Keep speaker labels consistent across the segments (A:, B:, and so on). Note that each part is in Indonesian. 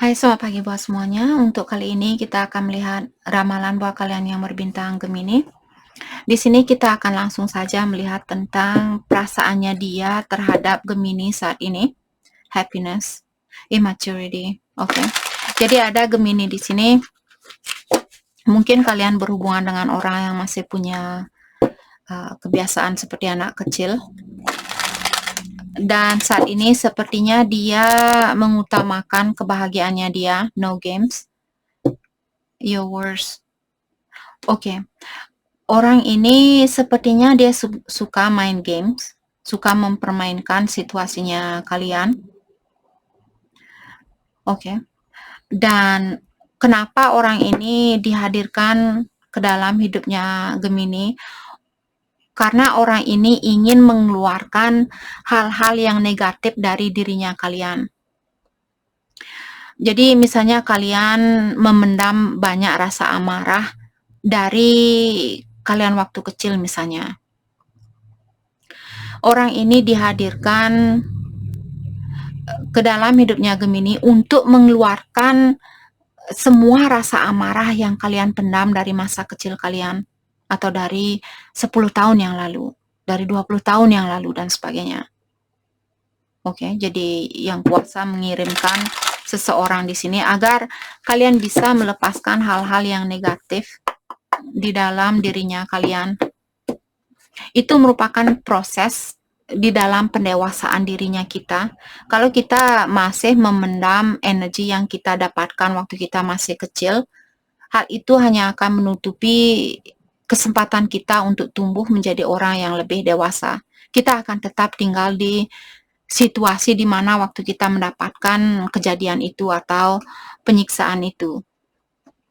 A: Hai, selamat pagi buat semuanya. Untuk kali ini kita akan melihat ramalan buat kalian yang berbintang Gemini. Di sini kita akan langsung saja melihat tentang perasaannya dia terhadap Gemini saat ini. Happiness, immaturity. Oke. Jadi ada Gemini di sini. Mungkin kalian berhubungan dengan orang yang masih punya kebiasaan seperti anak kecil. Dan saat ini sepertinya dia mengutamakan kebahagiaannya dia, no games. Your worst. Oke. Orang ini sepertinya dia suka main games, suka mempermainkan situasinya kalian. Oke. Dan kenapa orang ini dihadirkan ke dalam hidupnya Gemini? Karena orang ini ingin mengeluarkan hal-hal yang negatif dari dirinya kalian. Jadi misalnya kalian memendam banyak rasa amarah dari kalian waktu kecil misalnya. Orang ini dihadirkan ke dalam hidupnya Gemini untuk mengeluarkan semua rasa amarah yang kalian pendam dari masa kecil kalian, atau dari 10 tahun yang lalu, dari 20 tahun yang lalu, dan sebagainya. Oke, jadi yang kuasa mengirimkan seseorang di sini agar kalian bisa melepaskan hal-hal yang negatif di dalam dirinya kalian. Itu merupakan proses di dalam pendewasaan dirinya kita. Kalau kita masih memendam energi yang kita dapatkan waktu kita masih kecil, hal itu hanya akan menutupi kesempatan kita untuk tumbuh menjadi orang yang lebih dewasa. Kita akan tetap tinggal di situasi di mana waktu kita mendapatkan kejadian itu atau penyiksaan itu.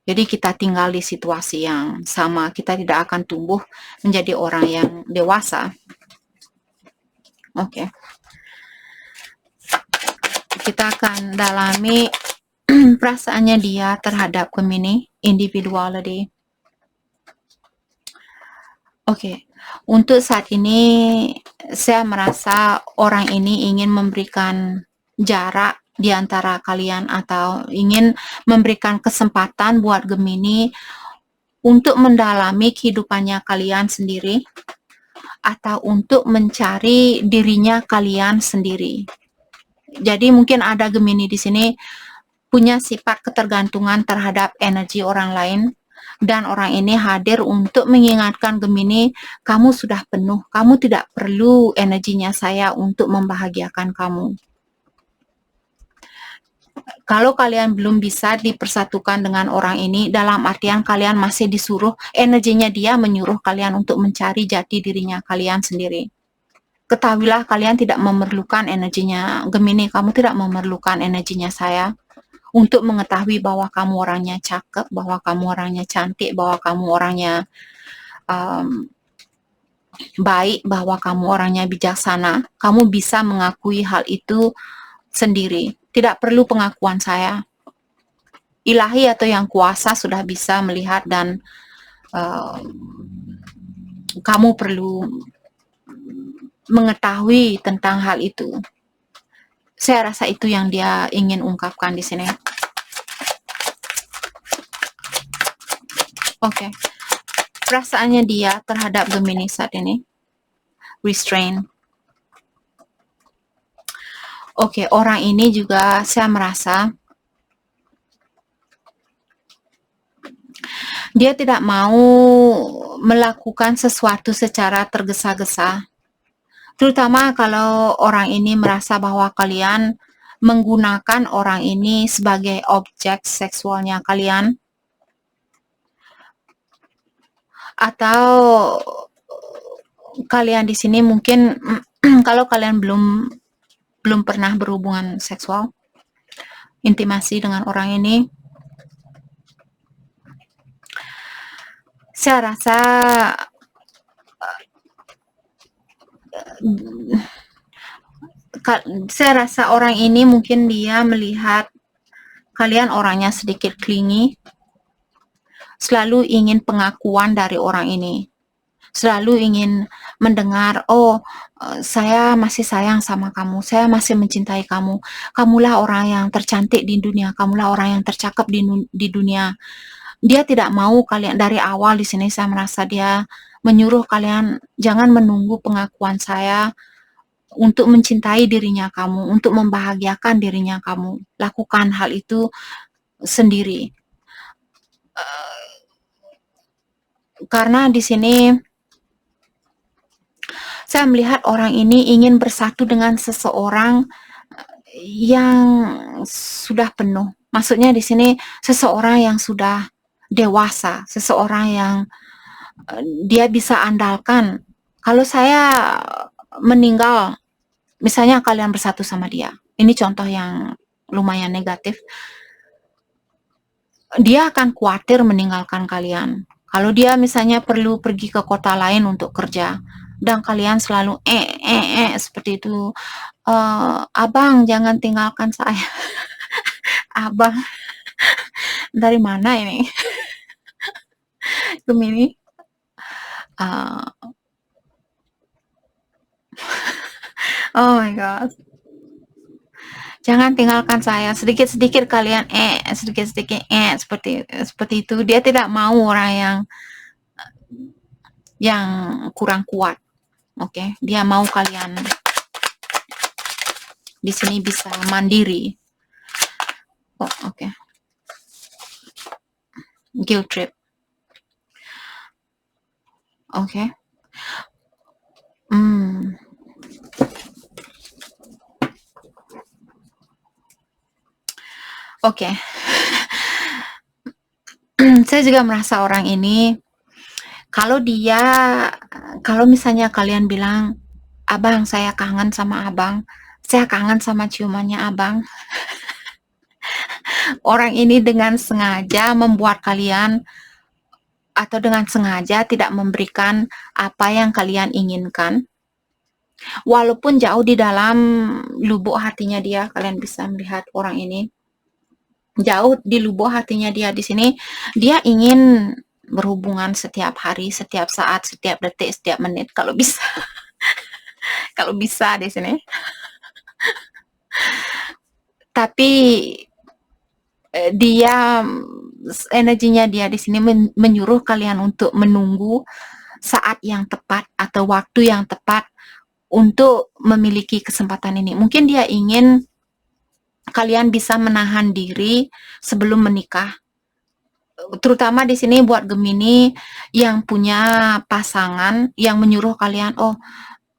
A: Jadi kita tinggal di situasi yang sama, kita tidak akan tumbuh menjadi orang yang dewasa. Oke. Kita akan dalami perasaannya dia terhadap Gemini, individuality. Oke. Untuk saat ini saya merasa orang ini ingin memberikan jarak di antara kalian atau ingin memberikan kesempatan buat Gemini untuk mendalami kehidupannya kalian sendiri atau untuk mencari dirinya kalian sendiri. Jadi mungkin ada Gemini di sini punya sifat ketergantungan terhadap energi orang lain, dan orang ini hadir untuk mengingatkan Gemini, kamu sudah penuh, kamu tidak perlu energinya saya untuk membahagiakan kamu. Kalau kalian belum bisa dipersatukan dengan orang ini, dalam artian kalian masih disuruh, energinya dia menyuruh kalian untuk mencari jati dirinya kalian sendiri. Ketahuilah kalian tidak memerlukan energinya Gemini, kamu tidak memerlukan energinya saya untuk mengetahui bahwa kamu orangnya cakep, bahwa kamu orangnya cantik, bahwa kamu orangnya baik, bahwa kamu orangnya bijaksana. Kamu bisa mengakui hal itu sendiri. Tidak perlu pengakuan saya. Ilahi atau yang kuasa sudah bisa melihat dan kamu perlu mengetahui tentang hal itu. Saya rasa itu yang dia ingin ungkapkan di sini. Oke. Perasaannya dia terhadap Gemini saat ini. Restrain. Oke, orang ini juga saya merasa dia tidak mau melakukan sesuatu secara tergesa-gesa. Terutama kalau orang ini merasa bahwa kalian menggunakan orang ini sebagai objek seksualnya kalian, atau kalian di sini mungkin kalau kalian belum pernah berhubungan seksual, intimasi dengan orang ini, saya rasa orang ini mungkin dia melihat kalian orangnya sedikit clingy, selalu ingin pengakuan dari orang ini. selalu ingin mendengar, "Oh, saya masih sayang sama kamu, saya masih mencintai kamu. Kamulah orang yang tercantik di dunia, kamulah orang yang tercakap di dunia." Dia tidak mau kalian dari awal. Di sini saya merasa dia menyuruh kalian jangan menunggu pengakuan saya untuk mencintai dirinya kamu, untuk membahagiakan dirinya kamu. Lakukan hal itu sendiri. Karena di sini saya melihat orang ini ingin bersatu dengan seseorang yang sudah penuh. Maksudnya di sini seseorang yang sudah dewasa, seseorang yang dia bisa andalkan. Kalau saya meninggal, misalnya kalian bersatu sama dia. Ini contoh yang lumayan negatif. Dia akan khawatir meninggalkan kalian. Kalau dia misalnya perlu pergi ke kota lain untuk kerja, dan kalian selalu seperti itu, abang jangan tinggalkan saya. Abang, dari mana ini? Gemini. Oh my god. Jangan tinggalkan saya. Sedikit-sedikit kalian sedikit-sedikit seperti itu. Dia tidak mau orang yang kurang kuat. Oke, dia mau kalian di sini bisa mandiri. Oh, oke. Guilt trip. Oke. Oke. Saya juga merasa orang ini, kalau misalnya kalian bilang, abang saya kangen sama abang, saya kangen sama ciumannya abang. Orang ini dengan sengaja membuat kalian, atau dengan sengaja tidak memberikan apa yang kalian inginkan. Walaupun jauh di dalam lubuk hatinya dia, kalian bisa melihat orang ini. Jauh di lubuk hatinya dia di sini, dia ingin berhubungan setiap hari, setiap saat, setiap detik, setiap menit kalau bisa. Kalau bisa di sini. Tapi energinya dia di sini menyuruh kalian untuk menunggu saat yang tepat atau waktu yang tepat untuk memiliki kesempatan ini. Mungkin dia ingin kalian bisa menahan diri sebelum menikah. Terutama di sini buat Gemini yang punya pasangan yang menyuruh kalian, "Oh,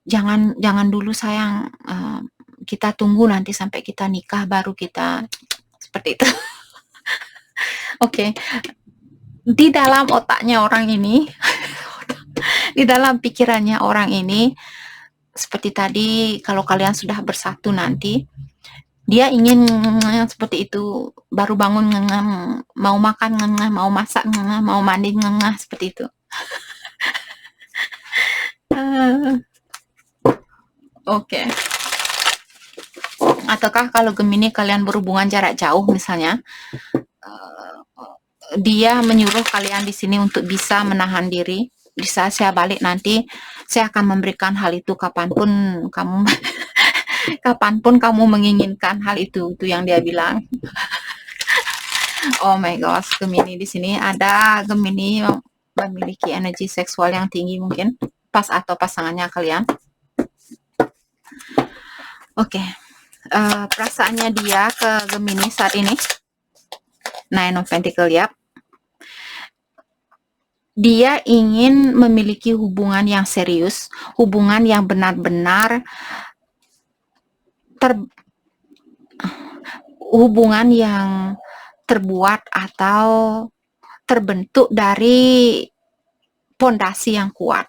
A: jangan dulu sayang, kita tunggu nanti sampai kita nikah baru kita," seperti itu. Oke. Di dalam otaknya orang ini, di dalam pikirannya orang ini, seperti tadi kalau kalian sudah bersatu nanti, dia ingin seperti itu, baru bangun mau makan mau masak mau mandi seperti itu. Oke. Ataukah kalau Gemini kalian berhubungan jarak jauh misalnya, dia menyuruh kalian di sini untuk bisa menahan diri. Di saat saya balik nanti, saya akan memberikan hal itu kapanpun kamu menginginkan hal itu yang dia bilang. Oh my gosh, Gemini di sini ada Gemini memiliki energi seksual yang tinggi mungkin pas atau pasangannya kalian. Oke. Perasaannya dia ke Gemini saat ini. Nine of Pentacles, ya. Dia ingin memiliki hubungan yang serius, hubungan yang benar-benar hubungan yang terbuat atau terbentuk dari pondasi yang kuat.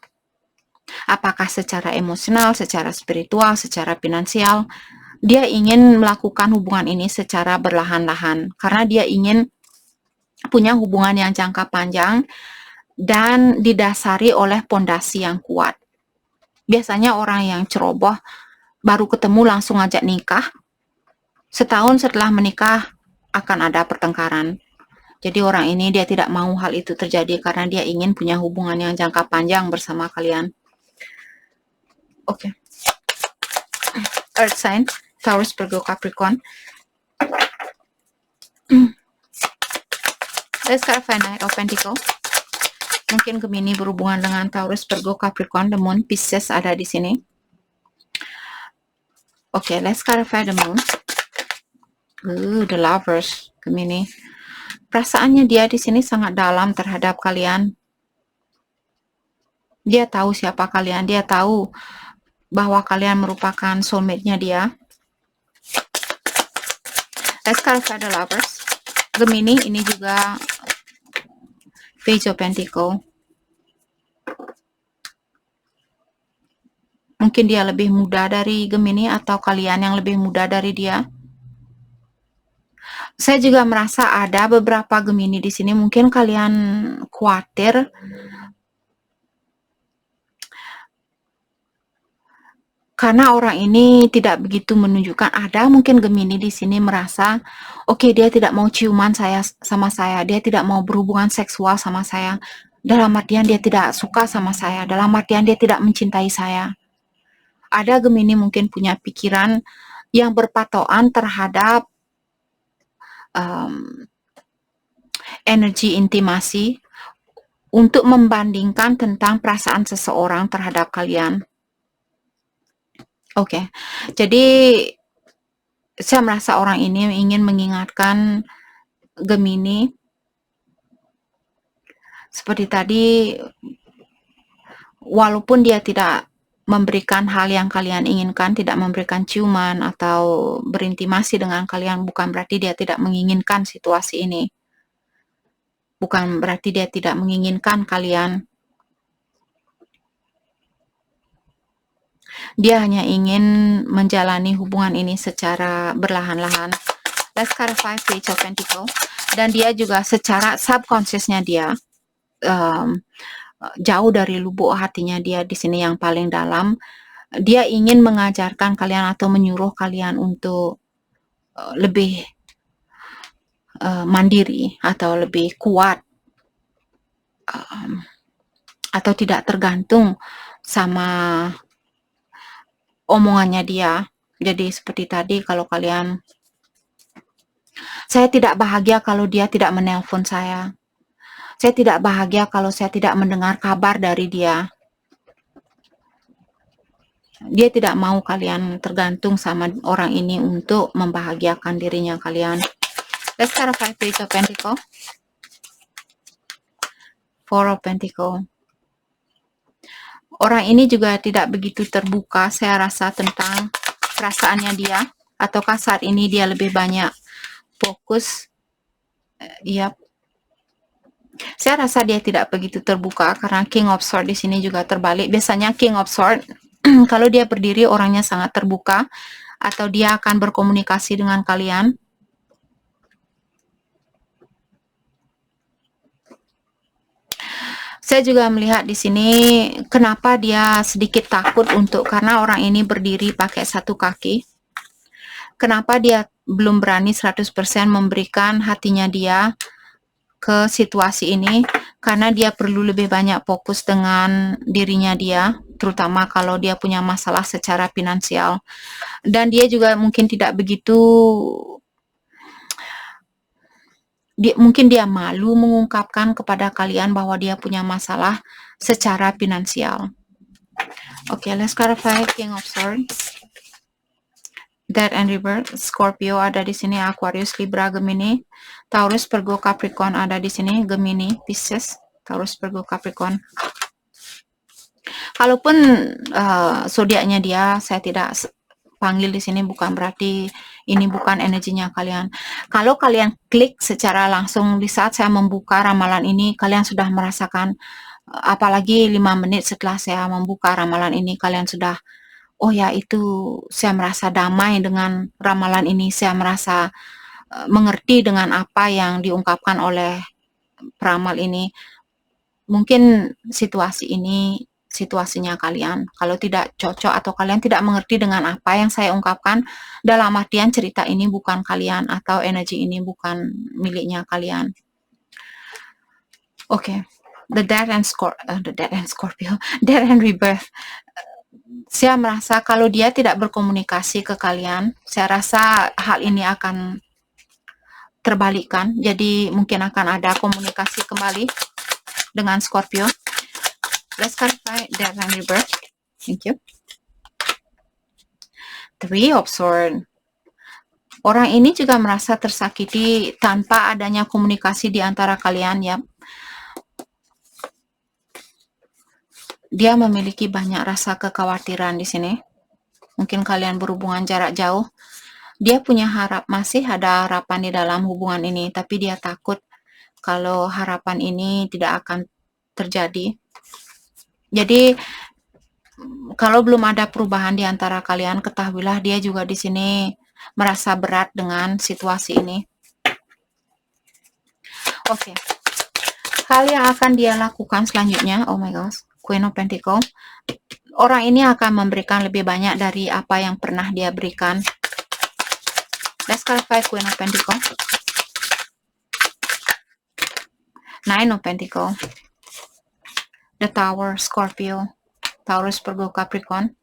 A: Apakah secara emosional, secara spiritual, secara finansial. Dia ingin melakukan hubungan ini secara berlahan-lahan karena dia ingin punya hubungan yang jangka panjang dan didasari oleh pondasi yang kuat. Biasanya orang yang ceroboh baru ketemu langsung ajak nikah. Setahun setelah menikah akan ada pertengkaran. Jadi orang ini dia tidak mau hal itu terjadi karena dia ingin punya hubungan yang jangka panjang bersama kalian. Oke. Earth sign, Taurus, Virgo, Capricorn. Let's clarify Knight of Pentacle. Mungkin Gemini berhubungan dengan Taurus, Virgo, Capricorn, the Moon, Pisces ada di sini. Oke, let's clarify the Moon. The Lovers, Gemini. Perasaannya dia di sini sangat dalam terhadap kalian. Dia tahu siapa kalian, dia tahu bahwa kalian merupakan soulmate-nya dia. Let's clarify the Lovers. Gemini ini juga Page of Pentacle. Mungkin dia lebih muda dari Gemini atau kalian yang lebih muda dari dia. Saya juga merasa ada beberapa Gemini di sini. Mungkin kalian khawatir karena orang ini tidak begitu menunjukkan. Ada mungkin Gemini di sini merasa, oke, dia tidak mau ciuman sama saya, dia tidak mau berhubungan seksual sama saya. Dalam artian dia tidak suka sama saya, dalam artian dia tidak mencintai saya. Ada Gemini mungkin punya pikiran yang berpatokan terhadap energi intimasi untuk membandingkan tentang perasaan seseorang terhadap kalian. Oke, jadi saya merasa orang ini ingin mengingatkan Gemini seperti tadi, walaupun dia tidak memberikan hal yang kalian inginkan, tidak memberikan ciuman atau berintimasi dengan kalian, bukan berarti dia tidak menginginkan situasi ini. Bukan berarti dia tidak menginginkan kalian. Dia hanya ingin menjalani hubungan ini secara berlahan-lahan. Let's clarify Page of Pentacle. Dan dia juga secara subconsciousnya dia, jauh dari lubuk hatinya dia di sini yang paling dalam, dia ingin mengajarkan kalian atau menyuruh kalian untuk lebih mandiri atau lebih kuat, atau tidak tergantung sama omongannya dia. Jadi seperti tadi, kalau kalian, saya tidak bahagia kalau dia tidak menelpon saya. Saya tidak bahagia kalau saya tidak mendengar kabar dari dia. Dia tidak mau kalian tergantung sama orang ini untuk membahagiakan dirinya kalian. Let's clarify Page of Pentacle. Four of Pentacle. Orang ini juga tidak begitu terbuka, saya rasa, tentang perasaannya dia. Ataukah saat ini dia lebih banyak fokus? Saya rasa dia tidak begitu terbuka karena King of Swords di sini juga terbalik. Biasanya King of Swords kalau dia berdiri orangnya sangat terbuka atau dia akan berkomunikasi dengan kalian. Saya juga melihat di sini kenapa dia sedikit takut karena orang ini berdiri pakai satu kaki. Kenapa dia belum berani 100% memberikan hatinya dia ke situasi ini, karena dia perlu lebih banyak fokus dengan dirinya dia, terutama kalau dia punya masalah secara finansial. Dan dia juga mungkin tidak begitu, mungkin dia malu mengungkapkan kepada kalian bahwa dia punya masalah secara finansial. Oke, let's clarify King of Swords. Death and Rebirth, Scorpio ada di sini, Aquarius, Libra, Gemini, Taurus, Virgo, Capricorn ada di sini, Gemini, Pisces, Taurus, Virgo, Capricorn. Kalaupun zodiaknya dia saya tidak panggil di sini, bukan berarti ini bukan energinya kalian. Kalau kalian klik secara langsung di saat saya membuka ramalan ini, kalian sudah merasakan, apalagi 5 menit setelah saya membuka ramalan ini, kalian sudah, oh ya, itu saya merasa damai dengan ramalan ini, saya merasa mengerti dengan apa yang diungkapkan oleh peramal ini. Mungkin situasi ini situasinya kalian. Kalau tidak cocok atau kalian tidak mengerti dengan apa yang saya ungkapkan, dalam artian cerita ini bukan kalian atau energi ini bukan miliknya kalian. Oke, the death and Scorpio, death and rebirth. Saya merasa kalau dia tidak berkomunikasi ke kalian, saya rasa hal ini akan terbalikkan. Jadi mungkin akan ada komunikasi kembali dengan Scorpio. Let's clarify death and rebirth. Thank you. Three of Swords. Orang ini juga merasa tersakiti tanpa adanya komunikasi di antara kalian ya. Dia memiliki banyak rasa kekhawatiran di sini. Mungkin kalian berhubungan jarak jauh. Dia punya masih ada harapan di dalam hubungan ini, tapi dia takut kalau harapan ini tidak akan terjadi. Jadi kalau belum ada perubahan di antara kalian, ketahuilah dia juga di sini merasa berat dengan situasi ini. Oke. Hal yang akan dia lakukan selanjutnya, oh my gosh, Queen of Pentacles. Orang ini akan memberikan lebih banyak dari apa yang pernah dia berikan. Let's clarify Queen of Pentacles. Nine of Pentacles. The Tower, Scorpio. Taurus, Virgo, Capricorn.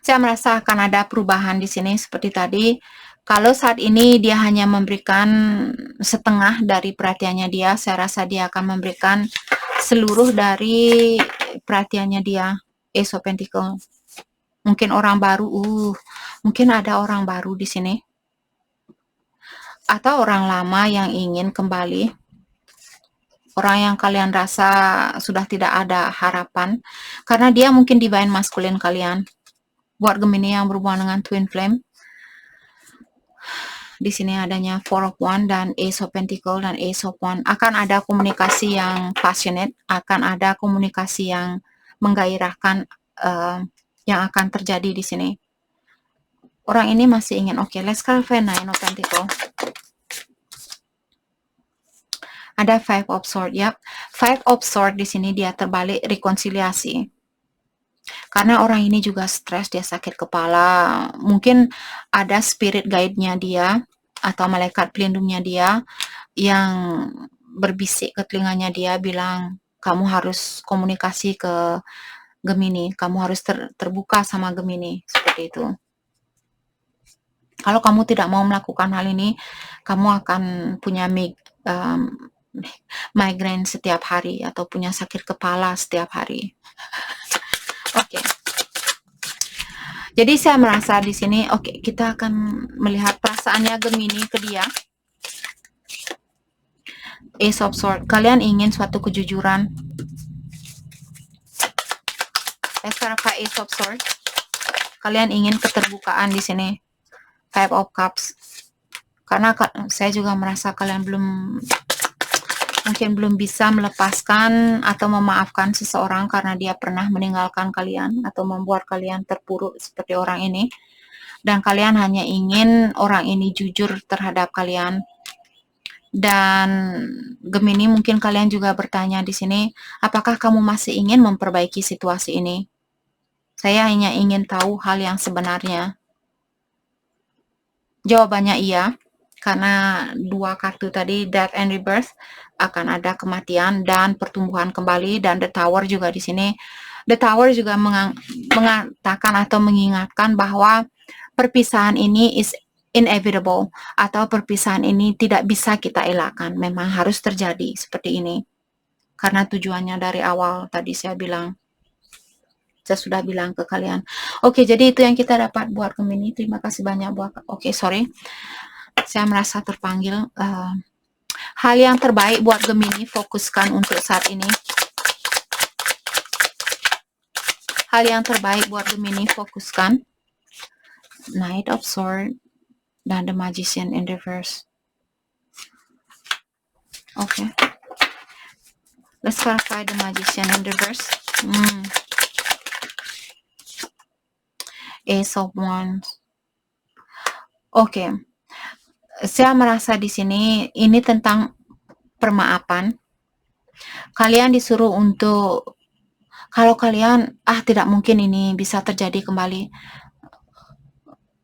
A: Saya merasa akan ada perubahan di sini seperti tadi. Kalau saat ini dia hanya memberikan setengah dari perhatiannya dia, saya rasa dia akan memberikan seluruh dari perhatiannya dia. Ace of Pentacles. Mungkin orang baru, mungkin ada orang baru di sini. Atau orang lama yang ingin kembali. Orang yang kalian rasa sudah tidak ada harapan. Karena dia mungkin divine masculine kalian. Buat Gemini yang berhubungan dengan Twin Flame. Di sini adanya Four of Wands dan Ace of Pentacles dan Ace of Wands. Akan ada komunikasi yang passionate, akan ada komunikasi yang menggairahkan yang akan terjadi di sini. Orang ini masih ingin, oke, let's clarify Nine of Pentacles. Ada Five of Swords, ya. Five of Swords di sini dia terbalik rekonsiliasi. Karena orang ini juga stres, dia sakit kepala. Mungkin ada spirit guide-nya dia atau malaikat pelindungnya dia yang berbisik ke telinganya dia bilang, kamu harus komunikasi ke Gemini, kamu harus terbuka sama Gemini, seperti itu. Kalau kamu tidak mau melakukan hal ini, kamu akan punya migraine setiap hari atau punya sakit kepala setiap hari. Oke. Jadi saya merasa di sini, oke, kita akan melihat perasaannya Gemini ke dia. Ace of Swords. Kalian ingin suatu kejujuran. Sekarang Ace of Swords. Kalian ingin keterbukaan di sini. Five of Cups. Karena saya juga merasa kalian mungkin belum bisa melepaskan atau memaafkan seseorang karena dia pernah meninggalkan kalian atau membuat kalian terpuruk seperti orang ini. Dan kalian hanya ingin orang ini jujur terhadap kalian. Dan Gemini, mungkin kalian juga bertanya di sini, apakah kamu masih ingin memperbaiki situasi ini? Saya hanya ingin tahu hal yang sebenarnya. Jawabannya iya, karena dua kartu tadi, Death and Rebirth, akan ada kematian dan pertumbuhan kembali, dan The Tower juga di sini. The Tower juga mengatakan atau mengingatkan bahwa perpisahan ini is inevitable, atau perpisahan ini tidak bisa kita elakkan, memang harus terjadi seperti ini. Karena tujuannya dari awal tadi saya sudah bilang ke kalian. Oke, jadi itu yang kita dapat buat Gemini. Terima kasih banyak buat. Oke, sorry. Saya merasa terpanggil. Hal yang terbaik buat Gemini, fokuskan untuk saat ini. Hal yang terbaik buat Gemini, fokuskan. Knight of Swords dan The Magician in reverse. Oke. Let's clarify The Magician in reverse. Ace of Wands. Oke. Saya merasa di sini ini tentang permaafan. Kalian disuruh untuk, kalau kalian tidak mungkin ini bisa terjadi kembali.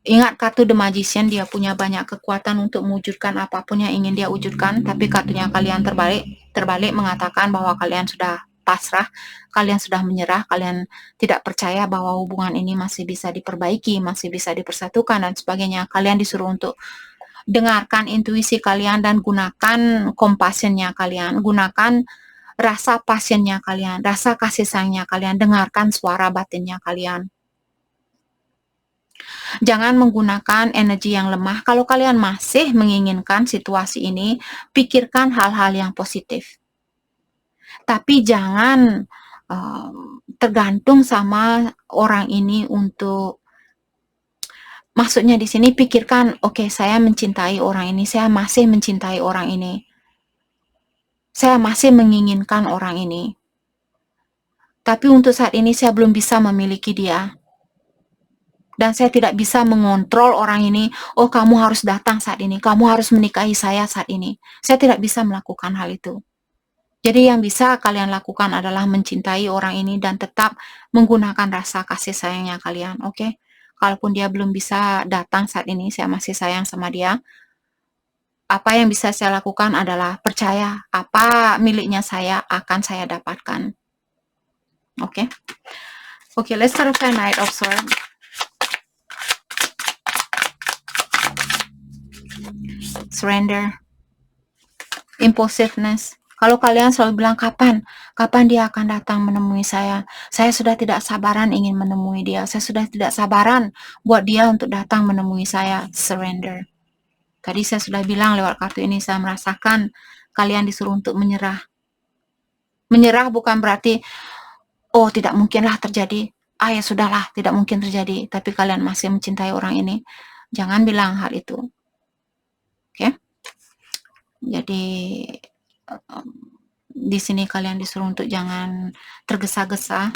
A: Ingat kartu The Magician, dia punya banyak kekuatan untuk mewujudkan apapun yang ingin dia wujudkan, tapi kartunya kalian terbalik mengatakan bahwa kalian sudah pasrah, kalian sudah menyerah, kalian tidak percaya bahwa hubungan ini masih bisa diperbaiki, masih bisa dipersatukan dan sebagainya. Kalian disuruh untuk dengarkan intuisi kalian dan gunakan compassionnya kalian, gunakan rasa pasiennya kalian, rasa kasih sayangnya kalian, dengarkan suara batinnya kalian. Jangan menggunakan energi yang lemah. Kalau kalian masih menginginkan situasi ini, pikirkan hal-hal yang positif. Tapi jangan tergantung sama orang ini untuk, maksudnya di sini pikirkan, oke, saya mencintai orang ini, saya masih mencintai orang ini. Saya masih menginginkan orang ini. Tapi untuk saat ini saya belum bisa memiliki dia. Dan saya tidak bisa mengontrol orang ini, oh kamu harus datang saat ini, kamu harus menikahi saya saat ini. Saya tidak bisa melakukan hal itu. Jadi yang bisa kalian lakukan adalah mencintai orang ini dan tetap menggunakan rasa kasih sayangnya kalian, oke? Kalaupun dia belum bisa datang saat ini, saya masih sayang sama dia. Apa yang bisa saya lakukan adalah percaya apa miliknya saya akan saya dapatkan. Oke? Oke, let's start with Knight of Swords. Surrender, impulsiveness. Kalau kalian selalu bilang kapan dia akan datang menemui saya sudah tidak sabaran ingin menemui dia, saya sudah tidak sabaran buat dia untuk datang menemui saya. Surrender. Tadi saya sudah bilang lewat kartu ini, saya merasakan kalian disuruh untuk menyerah. Menyerah bukan berarti oh tidak mungkinlah terjadi, ya sudahlah tidak mungkin terjadi, tapi kalian masih mencintai orang ini. Jangan bilang hal itu. Oke? Jadi di sini kalian disuruh untuk jangan tergesa-gesa,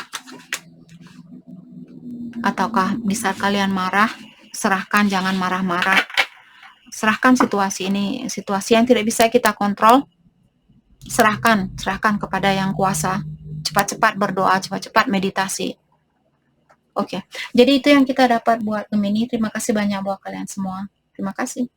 A: ataukah di saat kalian marah, serahkan, jangan marah-marah. Serahkan situasi ini, situasi yang tidak bisa kita kontrol, serahkan kepada yang kuasa. Cepat-cepat berdoa, cepat-cepat meditasi. Oke, jadi itu yang kita dapat buat Gemini. Terima kasih banyak buat kalian semua. Terima kasih.